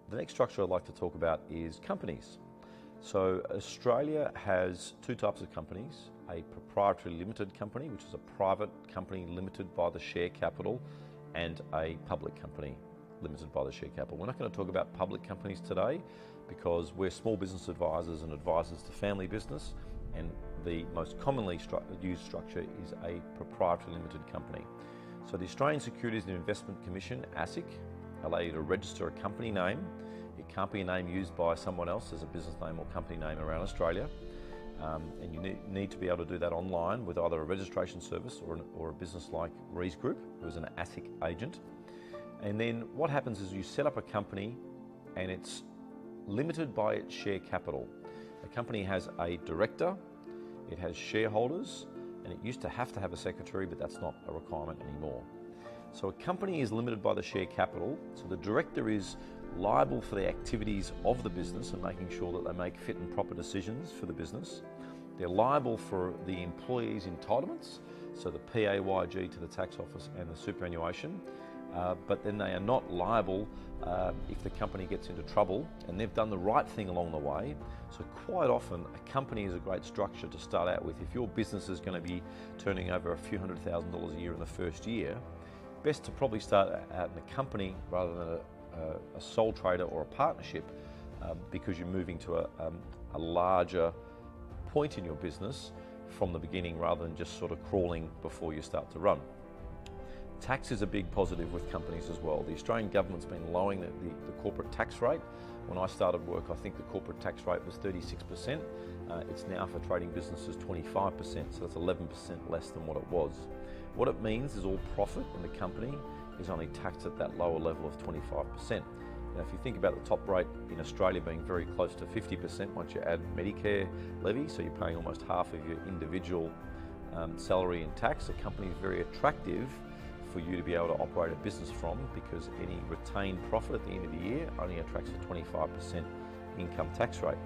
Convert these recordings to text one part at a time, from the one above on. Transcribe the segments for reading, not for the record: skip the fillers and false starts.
The next structure I'd like to talk about is companies. So Australia has two types of companies: a proprietary limited company, which is a private company limited by the share capital, and a public company limited by the share capital. We're not going to talk about public companies today because we're small business advisors and advisors to family business, and the most commonly used structure is a proprietary limited company. So the Australian Securities and Investment Commission, ASIC, allow you to register a company name. It can't be a name used by someone else as a business name or company name around Australia. And you need to be able to do that online with either a registration service or a business like Rees Group, who is an ASIC agent. And then what happens is you set up a company and it's limited by its share capital. The company has a director, it has shareholders, and it used to have a secretary, but that's not a requirement anymore. So a company is limited by the share capital, so the director is liable for the activities of the business and making sure that they make fit and proper decisions for the business. They're liable for the employees' entitlements, so the PAYG to the tax office and the superannuation, but then they are not liable if the company gets into trouble, and they've done the right thing along the way. So quite often a company is a great structure to start out with. If your business is going to be turning over a few $100,000 a year in the first year, best to probably start out in a company rather than a sole trader or a partnership, because you're moving to a larger point in your business from the beginning rather than just sort of crawling before you start to run. Tax is a big positive with companies as well. The Australian government's been lowering the corporate tax rate. When I started work, I think the corporate tax rate was 36%. It's now for trading businesses 25%, so that's 11% less than what it was. What it means is all profit in the company is only taxed at that lower level of 25%. Now, if you think about the top rate in Australia being very close to 50% once you add Medicare levy, so you're paying almost half of your individual salary in tax, a company is very attractive for you to be able to operate a business from, because any retained profit at the end of the year only attracts a 25% income tax rate.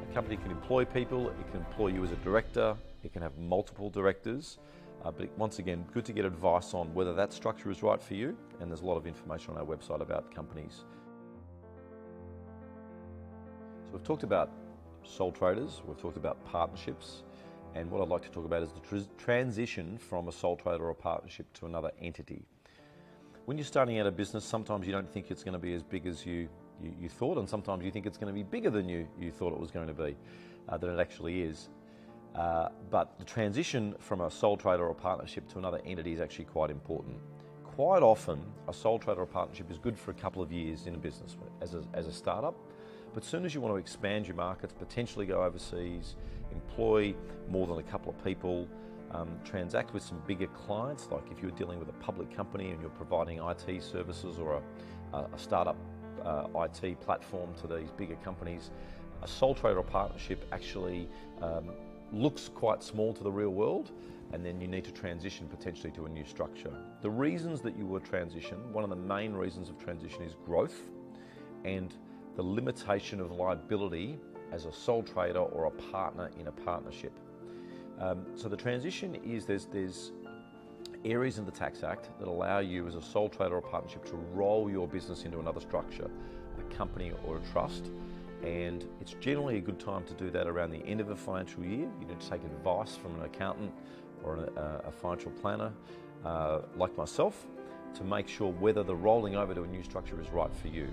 A company can employ people, it can employ you as a director, it can have multiple directors, but once again, good to get advice on whether that structure is right for you, and there's a lot of information on our website about companies. So we've talked about sole traders, we've talked about partnerships, and what I'd like to talk about is the transition from a sole trader or a partnership to another entity. When you're starting out a business, sometimes you don't think it's going to be as big as you thought, and sometimes you think it's going to be bigger than you thought it was going to be, than it actually is. But the transition from a sole trader or a partnership to another entity is actually quite important. Quite often, a sole trader or partnership is good for a couple of years in a business as a startup. But as soon as you want to expand your markets, potentially go overseas, employ more than a couple of people, transact with some bigger clients, like if you're dealing with a public company and you're providing IT services or a startup IT platform to these bigger companies, a sole trader or partnership actually looks quite small to the real world, and then you need to transition potentially to a new structure. The reasons that you would transition, one of the main reasons of transition is growth and the limitation of liability as a sole trader or a partner in a partnership. So the transition is there's areas in the Tax Act that allow you as a sole trader or partnership to roll your business into another structure, a company or a trust. And it's generally a good time to do that around the end of a financial year. You need to take advice from an accountant or a financial planner like myself to make sure whether the rolling over to a new structure is right for you.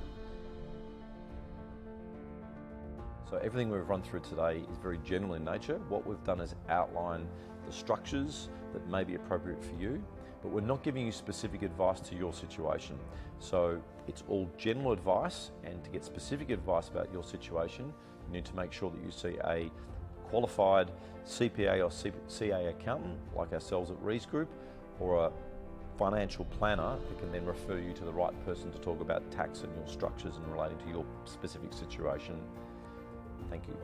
So everything we've run through today is very general in nature. What we've done is outline the structures that may be appropriate for you, but we're not giving you specific advice to your situation. So it's all general advice, and to get specific advice about your situation, you need to make sure that you see a qualified CPA or CA accountant like ourselves at Rees Group, or a financial planner that can then refer you to the right person to talk about tax and your structures and relating to your specific situation. Thank you.